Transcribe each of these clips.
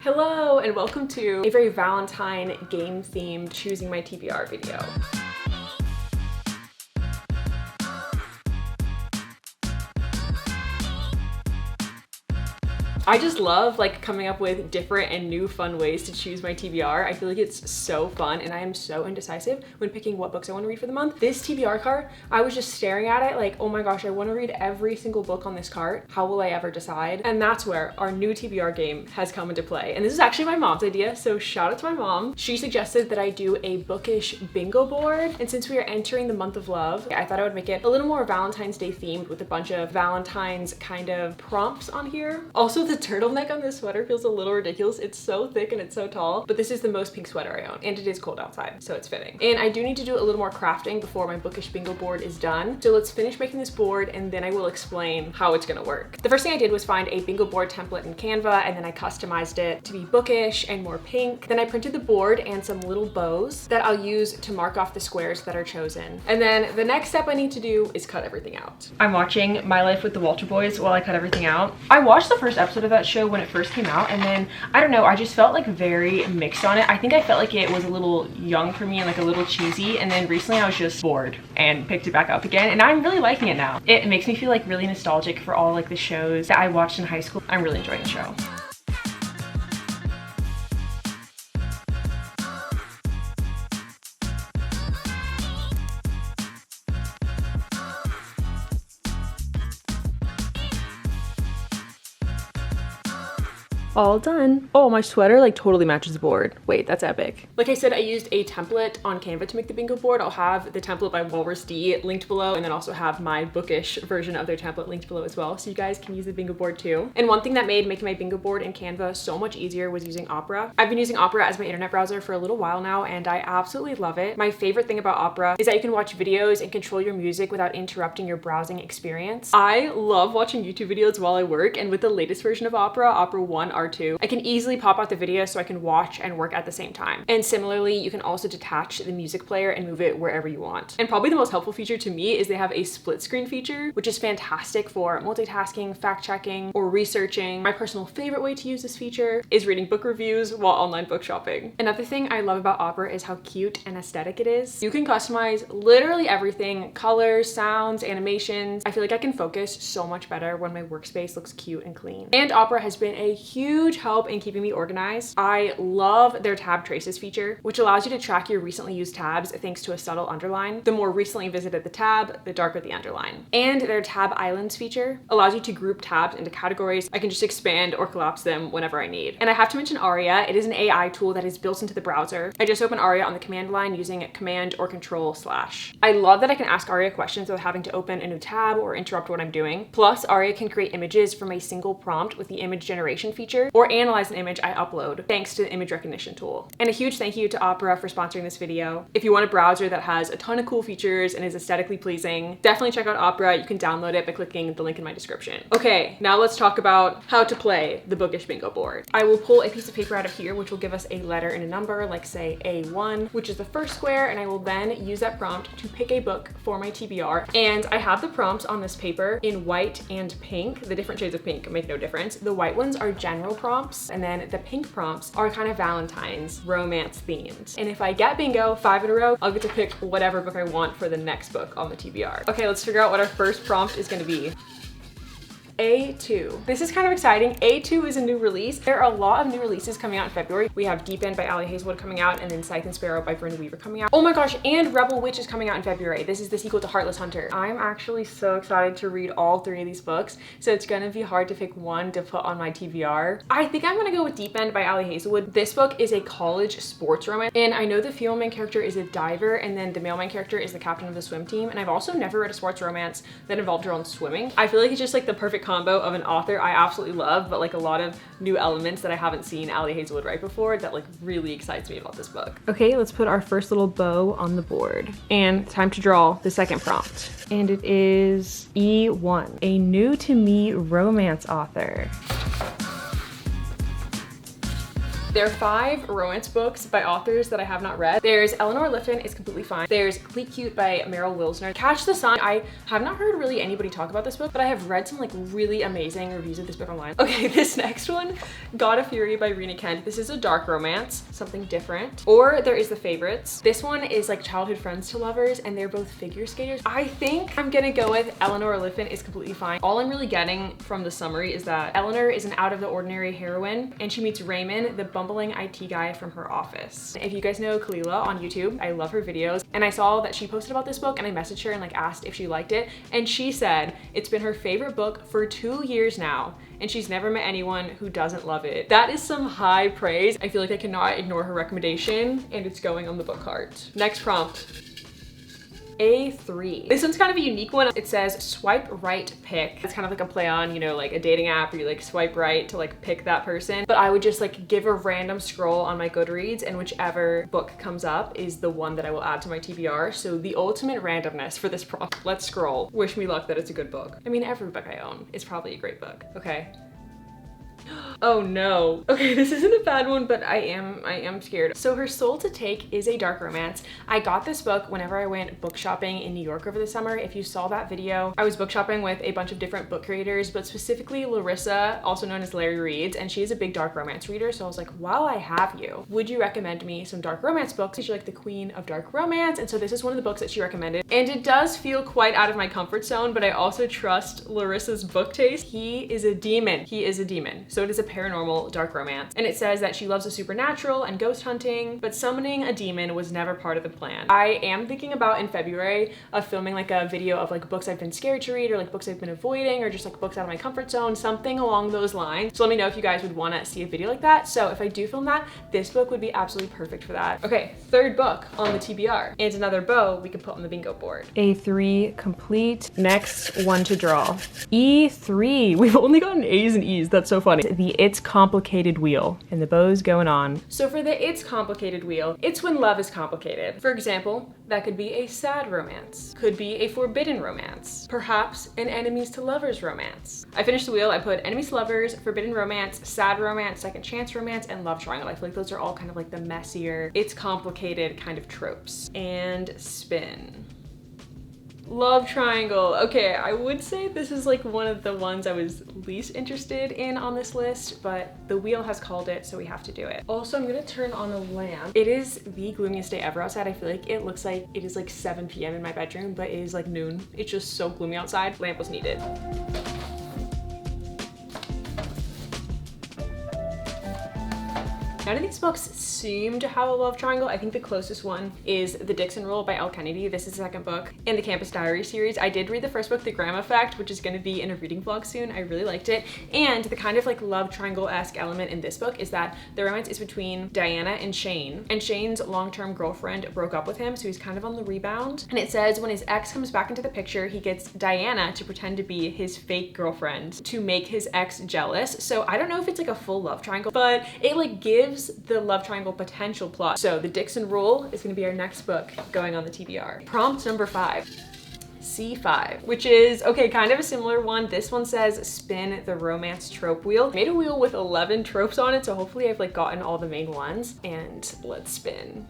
Hello and welcome to a very Valentine game themed choosing my TBR video. I just love coming up with different and new fun ways to choose my TBR. I feel like it's so fun and I am so indecisive when picking what books I want to read for the month. This TBR cart, I was just staring at it like, oh my gosh, I want to read every single book on this cart. How will I ever decide? And that's where our new TBR game has come into play. And this is actually my mom's idea, so shout out to my mom. She suggested that I do a bookish bingo board. And since we are entering the month of love, I thought I would make it a little more Valentine's Day themed with a bunch of Valentine's kind of prompts on here. Also, the turtleneck on this sweater feels a little ridiculous. It's so thick and it's so tall, but this is the most pink sweater I own and it is cold outside, so it's fitting. And I do need to do a little more crafting before my bookish bingo board is done. So let's finish making this board and then I will explain how it's gonna work. The first thing I did was find a bingo board template in Canva and then I customized it to be bookish and more pink. Then I printed the board and some little bows that I'll use to mark off the squares that are chosen. And then the next step I need to do is cut everything out. I'm watching My Life with the Walter Boys while I cut everything out. I watched the first episode of that show when it first came out and then I don't know, I just felt like very mixed on it. I think I felt like it was a little young for me and like a little cheesy, and then recently I was just bored and picked it back up again and I'm really liking it now. It makes me feel like really nostalgic for all like the shows that I watched in high school. I'm really enjoying the show. All done. Oh, my sweater like totally matches the board. Wait, that's epic. Like I said, I used a template on Canva to make the bingo board. I'll have the template by Walrus D linked below and then also have my bookish version of their template linked below as well, so you guys can use the bingo board too. And one thing that made making my bingo board in Canva so much easier was using Opera. I've been using Opera as my internet browser for a little while now and I absolutely love it. My favorite thing about Opera is that you can watch videos and control your music without interrupting your browsing experience. I love watching YouTube videos while I work, and with the latest version of Opera, Opera 1 R2, I can easily pop out the video so I can watch and work at the same time. And similarly, you can also detach the music player and move it wherever you want. And probably the most helpful feature to me is they have a split screen feature, which is fantastic for multitasking, fact checking, or researching. My personal favorite way to use this feature is reading book reviews while online book shopping. Another thing I love about Opera is how cute and aesthetic it is. You can customize literally everything: colors, sounds, animations. I feel like I can focus so much better when my workspace looks cute and clean. And Opera has been a huge help in keeping me organized. I love their tab traces feature, which allows you to track your recently used tabs thanks to a subtle underline. The more recently visited the tab, the darker the underline. And their tab islands feature allows you to group tabs into categories. I can just expand or collapse them whenever I need. And I have to mention Aria. It is an AI tool that is built into the browser. I just open Aria on the command line using Command or Control /. I love that I can ask Aria questions without having to open a new tab or interrupt what I'm doing. Plus, Aria can create images from a single prompt with the image generation feature, or analyze an image I upload thanks to the image recognition tool. And a huge thank you to Opera for sponsoring this video. If you want a browser that has a ton of cool features and is aesthetically pleasing, definitely check out Opera. You can download it by clicking the link in my description. Okay, now let's talk about how to play the bookish bingo board. I will pull a piece of paper out of here, which will give us a letter and a number, like say A1, which is the first square, and I will then use that prompt to pick a book for my TBR. And I have the prompts on this paper in white and pink. The different shades of pink make no difference. The white ones are general prompts, and then the pink prompts are kind of Valentine's romance themed. And if I get bingo 5 in a row, I'll get to pick whatever book I want for the next book on the TBR. Okay, let's figure out what our first prompt is going to be. A2. This is kind of exciting. A2 is a new release. There are a lot of new releases coming out in February. We have Deep End by Ali Hazelwood coming out, and then Scythe and Sparrow by Brenda Weaver coming out. Oh my gosh, and Rebel Witch is coming out in February. This is the sequel to Heartless Hunter. I'm actually so excited to read all 3 of these books, so it's gonna be hard to pick one to put on my TBR. I think I'm gonna go with Deep End by Ali Hazelwood. This book is a college sports romance, and I know the female main character is a diver, and then the male main character is the captain of the swim team, and I've also never read a sports romance that involved her own swimming. I feel like it's just like the perfect combo of an author I absolutely love, but like a lot of new elements that I haven't seen Ali Hazelwood write before that like really excites me about this book. Okay, let's put our first little bow on the board. And time to draw the second prompt. And it is E1, a new to me romance author. There are 5 romance books by authors that I have not read. There's Eleanor Liffin is Completely Fine. There's Complete Cute by Meryl Wilsner. Catch the Sun. I have not heard really anybody talk about this book, but I have read some like really amazing reviews of this book online. Okay, this next one, God of Fury by Rena Kent. This is a dark romance, something different. Or there is The Favorites. This one is like childhood friends to lovers, and they're both figure skaters. I think I'm gonna go with Eleanor Liffin is Completely Fine. All I'm really getting from the summary is that Eleanor is an out of the ordinary heroine, and she meets Raymond, the bumbling IT guy from her office. If you guys know Kalila on YouTube, I love her videos, and I saw that she posted about this book, and I messaged her and like asked if she liked it, and she said it's been her favorite book for 2 years now, and she's never met anyone who doesn't love it. That is some high praise. I feel like I cannot ignore her recommendation, and it's going on the book cart. Next prompt. A3. This one's kind of a unique one. It says swipe right pick. It's kind of like a play on, you know, like a dating app where you like swipe right to like pick that person. But I would just like give a random scroll on my Goodreads, and whichever book comes up is the one that I will add to my TBR. So the ultimate randomness for this prompt. Let's scroll. Wish me luck that it's a good book. I mean, every book I own is probably a great book. Okay. Oh no. Okay, this isn't a bad one, but I am scared. So Her Soul to Take is a dark romance. I got this book whenever I went book shopping in New York over the summer. If you saw that video, I was book shopping with a bunch of different book creators, but specifically Larissa, also known as Larry Reads, and she is a big dark romance reader. So I was like, while I have you, would you recommend me some dark romance books? She's like the queen of dark romance. And so this is one of the books that she recommended. And it does feel quite out of my comfort zone, but I also trust Larissa's book taste. He is a demon. He is a demon. So it is a paranormal dark romance, and it says that she loves the supernatural and ghost hunting, but summoning a demon was never part of the plan. I am thinking about in February of filming like a video of like books I've been scared to read, or like books I've been avoiding, or just like books out of my comfort zone, something along those lines. So let me know if you guys would want to see a video like that. So if I do film that, this book would be absolutely perfect for that. Okay, 3rd book on the TBR, and another bow we can put on the bingo board. A3 complete. Next one to draw. E3. We've only gotten A's and E's. That's so funny. The It's Complicated wheel, and the bow's going on. So for the It's Complicated wheel, it's when love is complicated. For example, that could be a sad romance, could be a forbidden romance, perhaps an enemies to lovers romance. I finished the wheel. I put enemies to lovers, forbidden romance, sad romance, second chance romance, and love triangle. I feel like those are all kind of like the messier, it's complicated kind of tropes. And spin. Love triangle. Okay, I would say this is like one of the ones I was least interested in on this list, but the wheel has called it, so we have to do it. Also, I'm gonna turn on a lamp. It is the gloomiest day ever outside. I feel like it looks like it is like 7 p.m. in my bedroom, but it is like noon. It's just so gloomy outside. Lamp was needed. None of these books seem to have a love triangle. I think the closest one is The Dixon Rule by Elle Kennedy. This is the 2nd book in the Campus Diary series. I did read the 1st book, The Graham Effect, which is gonna be in a reading vlog soon. I really liked it. And the kind of like love triangle-esque element in this book is that the romance is between Diana and Shane. And Shane's long-term girlfriend broke up with him, so he's kind of on the rebound. And it says when his ex comes back into the picture, he gets Diana to pretend to be his fake girlfriend to make his ex jealous. So I don't know if it's like a full love triangle, but it like gives the love triangle potential plot. So The Dixon Rule is going to be our next book going on the TBR. Prompt number 5. C5, which is, okay, kind of a similar one. This one says spin the romance trope wheel. Made a wheel with 11 tropes on it, so hopefully I've like gotten all the main ones. And let's spin.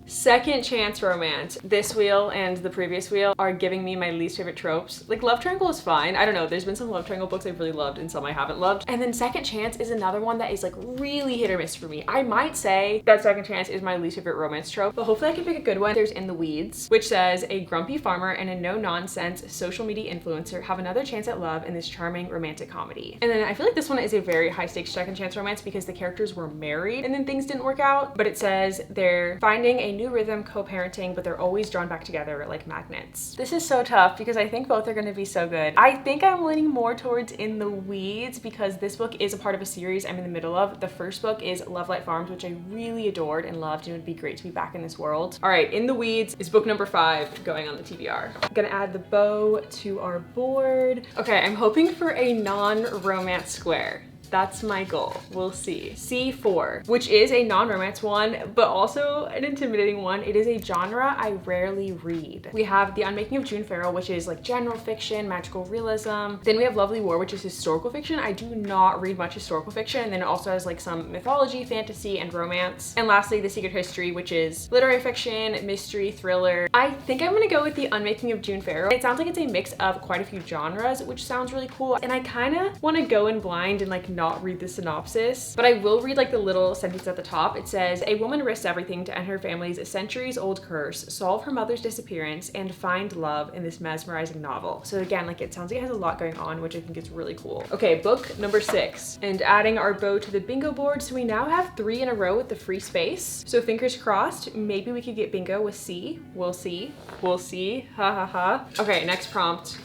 Second chance romance. This wheel and the previous wheel are giving me my least favorite tropes. Like love triangle is fine. I don't know. There's been some love triangle books I've really loved and some I haven't loved. And then second chance is another one that is like really hit or miss for me. I might say that second chance is my least favorite romance trope, but hopefully I can pick a good one. There's In the Weeds, which says a grumpy farmer and a no-nonsense social media influencer have another chance at love in this charming romantic comedy. And then I feel like this one is a very high stakes second chance romance because the characters were married and then things didn't work out. But it says they're finding a new rhythm co-parenting, but they're always drawn back together like magnets. This is so tough because I think both are going to be so good. I think I'm leaning more towards In the Weeds because this book is a part of a series I'm in the middle of. The 1st book is Love Light Farms, which I really adored and loved, and it would be great to be back in this world. All right, In the Weeds is book number 5 going on the TBR. I'm gonna add the bow to our board. Okay, I'm hoping for a non-romance square. That's my goal. We'll see. C4, which is a non-romance one, but also an intimidating one. It is a genre I rarely read. We have The Unmaking of June Farrell, which is like general fiction, magical realism. Then we have Lovely War, which is historical fiction. I do not read much historical fiction. And then it also has like some mythology, fantasy, and romance. And lastly, The Secret History, which is literary fiction, mystery, thriller. I think I'm gonna go with The Unmaking of June Farrell. It sounds like it's a mix of quite a few genres, which sounds really cool. And I kind of want to go in blind and like not read the synopsis, but I will read like the little sentence at the top. It says, a woman risks everything to end her family's centuries-old curse, solve her mother's disappearance, and find love in this mesmerizing novel. So again, like it sounds like it has a lot going on, which I think is really cool. Okay, book number 6. And adding our bow to the bingo board, so we now have 3 in a row with the free space. So fingers crossed, maybe we could get bingo with C. We'll see. We'll see. Ha ha ha. Okay, next prompt.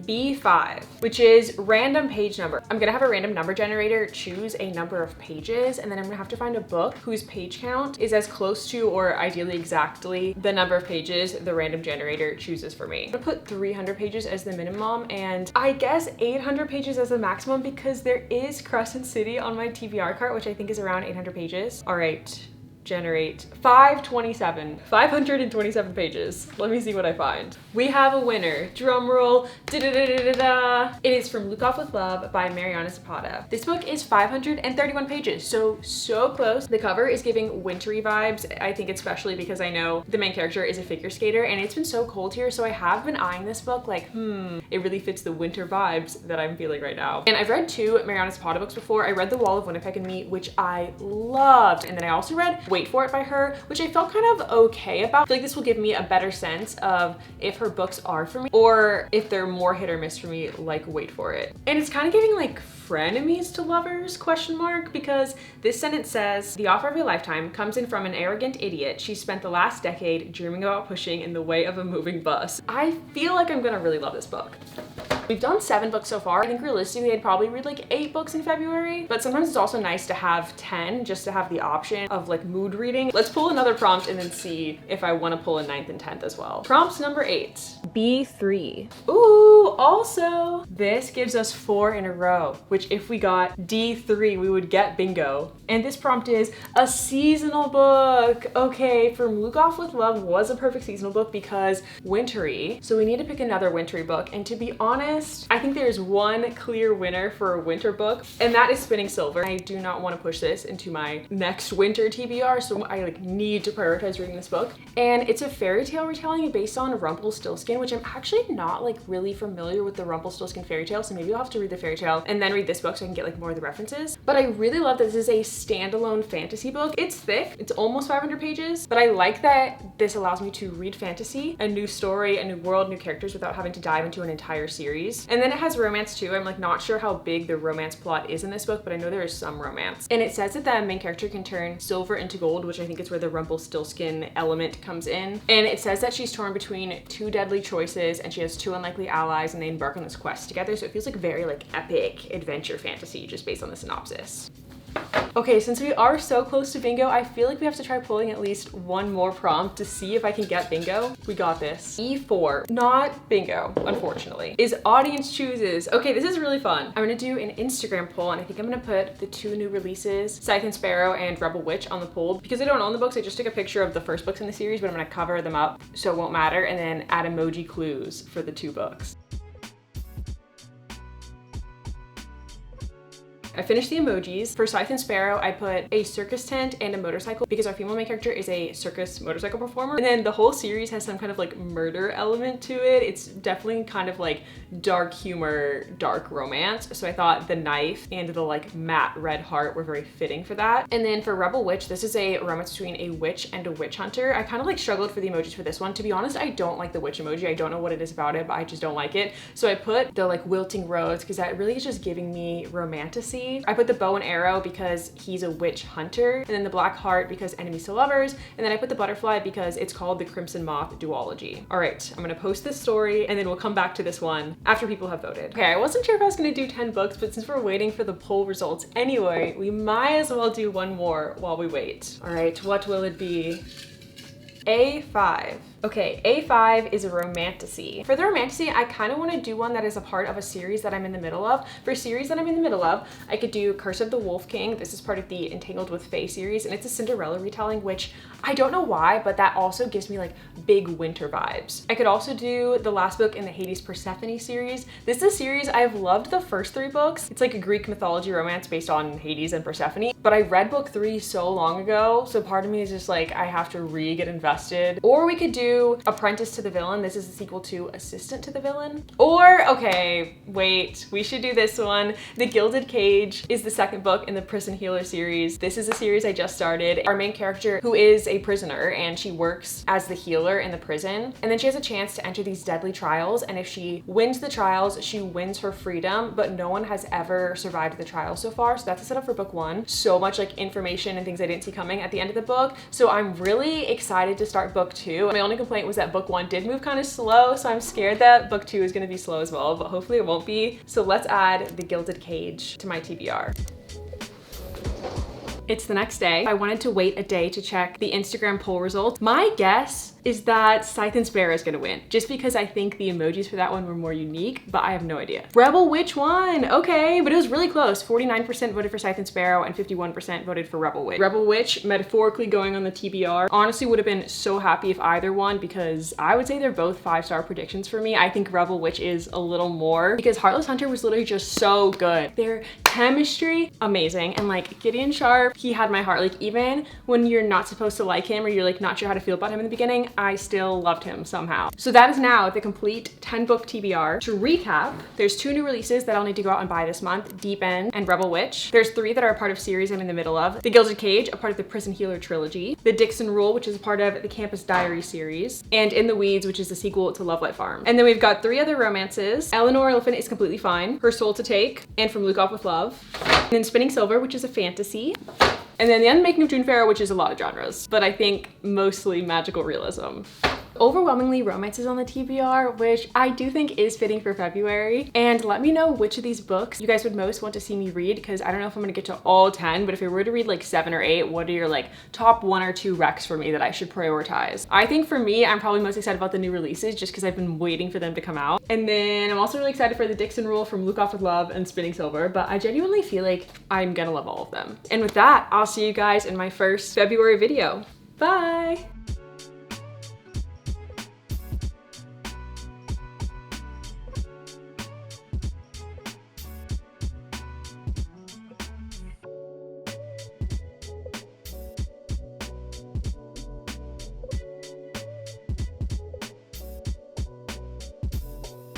B5, which is random page number. I'm gonna have a random number generator choose a number of pages, and then I'm gonna have to find a book whose page count is as close to, or ideally exactly, the number of pages the random generator chooses for me. I'm gonna put 300 pages as the minimum, and I guess 800 pages as the maximum, because there is Crescent City on my TBR cart, which I think is around 800 pages. All right. Generate 527 pages. Let me see what I find. We have a winner. Drum roll. Da-da-da-da-da-da. It is from Look Off With Love by Mariana Zapata. This book is 531 pages, so close. The cover is giving wintry vibes. I think especially because I know the main character is a figure skater, and it's been so cold here, so I have been eyeing this book like, it really fits the winter vibes that I'm feeling right now. And I've read 2 Mariana Zapata books before. I read The Wall of Winnipeg and Me, which I loved, and then I also read Wait For It by her, which I felt kind of okay about. I feel like this will give me a better sense of if her books are for me or if they're more hit or miss for me, like Wait For It. And it's kind of giving like frenemies to lovers, question mark, because this sentence says, the offer of a lifetime comes in from an arrogant idiot. She spent the last decade dreaming about pushing in the way of a moving bus. I feel like I'm gonna really love this book. We've done 7 books so far. I think realistically I'd probably read like 8 books in February, but sometimes it's also nice to have 10 just to have the option of like mood reading. Let's pull another prompt and then see if I want to pull a 9th and 10th as well. Prompt number 8. B3. Ooh, also, this gives us 4 in a row, which if we got D3, we would get bingo. And this prompt is a seasonal book. Okay, From Look Off With Love was a perfect seasonal book because wintry. So we need to pick another wintry book. And to be honest, I think there's one clear winner for a winter book, and that is Spinning Silver. I do not want to push this into my next winter TBR, so I like need to prioritize reading this book. And it's a fairy tale retelling based on Rumpelstiltskin, which I'm actually not like really familiar with the Rumpelstiltskin fairy tale, so maybe I'll have to read the fairy tale and then read this book so I can get like more of the references. But I really love that this is a standalone fantasy book. It's thick, it's almost 500 pages, but I like that this allows me to read fantasy, a new story, a new world, new characters without having to dive into an entire series. And then it has romance too. I'm like not sure how big the romance plot is in this book, but I know there is some romance. And it says that the main character can turn silver into gold, which I think is where the Rumpelstiltskin element comes in. And it says that she's torn between 2 deadly choices and she has 2 unlikely allies, and they embark on this quest together. So it feels like very like epic adventure fantasy just based on the synopsis. Okay, since we are so close to bingo, I feel like we have to try pulling at least one more prompt to see if I can get bingo. We got this. E4, not bingo, unfortunately, is audience chooses. Okay, this is really fun. I'm gonna do an Instagram poll, and I think I'm gonna put the 2 new releases, Scythe and Sparrow and Rebel Witch, on the poll. Because I don't own the books, I just took a picture of the first books in the series, but I'm gonna cover them up so it won't matter, and then add emoji clues for the 2 books. I finished the emojis. For Scythe and Sparrow, I put a circus tent and a motorcycle because our female main character is a circus motorcycle performer. And then the whole series has some kind of like murder element to it. It's definitely kind of like dark humor, dark romance. So I thought the knife and the like matte red heart were very fitting for that. And then for Rebel Witch, this is a romance between a witch and a witch hunter. I kind of like struggled for the emojis for this one. To be honest, I don't like the witch emoji. I don't know what it is about it, but I just don't like it. So I put the like wilting rose because that really is just giving me romantasy. I put the bow and arrow because he's a witch hunter, and then the black heart because enemies to lovers, and then I put the butterfly because it's called the Crimson Moth duology. All right, I'm gonna post this story and then we'll come back to this one after people have voted. Okay, I wasn't sure if I was gonna do 10 books, but since we're waiting for the poll results anyway, we might as well do one more while we wait. All right, what will it be? A5. Okay, A5 is a romantasy. For the romantasy, I kind of want to do one that is a part of a series that I'm in the middle of. For a series that I'm in the middle of, I could do Curse of the Wolf King. This is part of the Entangled with Fae series, and it's a Cinderella retelling, which I don't know why, but that also gives me like big winter vibes. I could also do the last book in the Hades Persephone series. This is a series I've loved the first 3 books. It's like a Greek mythology romance based on Hades and Persephone, but I read book 3 so long ago, so part of me is just like, I have to get invested. Or we could do Apprentice to the Villain. This is a sequel to Assistant to the Villain. Or, okay, wait, we should do this one. The Gilded Cage is the 2nd book in the Prison Healer series. This is a series I just started. Our main character, who is a prisoner, and she works as the healer in the prison, and then she has a chance to enter these deadly trials, and if she wins the trials, she wins her freedom, but no one has ever survived the trial so far. So that's the setup for book 1. So much like information and things I didn't see coming at the end of the book. So I'm really excited to start book 2. My only complaint was that book 1 did move kind of slow, so I'm scared that book 2 is going to be slow as well, but hopefully it won't be. So let's add The Gilded Cage to my TBR. It's the next day. I wanted to wait a day to check the Instagram poll results. My guess is that Scythe and Sparrow is gonna win, just because I think the emojis for that one were more unique, but I have no idea. Rebel Witch won, okay, but it was really close. 49% voted for Scythe and Sparrow and 51% voted for Rebel Witch. Rebel Witch, metaphorically going on the TBR. Honestly, would have been so happy if either won, because I would say they're both 5-star predictions for me. I think Rebel Witch is a little more, because Heartless Hunter was literally just so good. Their chemistry, amazing, and like Gideon Sharp, he had my heart. Like even when you're not supposed to like him or you're like not sure how to feel about him in the beginning, I still loved him somehow. So that is now the complete 10-book TBR. To recap, there's 2 new releases that I'll need to go out and buy this month, Deep End and Rebel Witch. There's 3 that are a part of series I'm in the middle of. The Gilded Cage, a part of the Prison Healer trilogy. The Dixon Rule, which is a part of the Campus Diary series. And In the Weeds, which is a sequel to Love Light Farm. And then we've got 3 other romances. Eleanor Elephant is Completely Fine, Her Soul to Take, and From Luke Off with Love. And then Spinning Silver, which is a fantasy. And then The Unmaking of June Pharaoh, which is a lot of genres, but I think mostly magical realism. Overwhelmingly romances on the TBR, which I do think is fitting for February. And let me know which of these books you guys would most want to see me read, because I don't know if I'm gonna get to all 10, but if I were to read like 7 or 8, what are your like top 1 or 2 recs for me that I should prioritize? I think for me, I'm probably most excited about the new releases just because I've been waiting for them to come out. And then I'm also really excited for the Dixon Rule, From Luke Off with Love, and Spinning Silver, but I genuinely feel like I'm gonna love all of them. And with that, I'll see you guys in my first February video. Bye!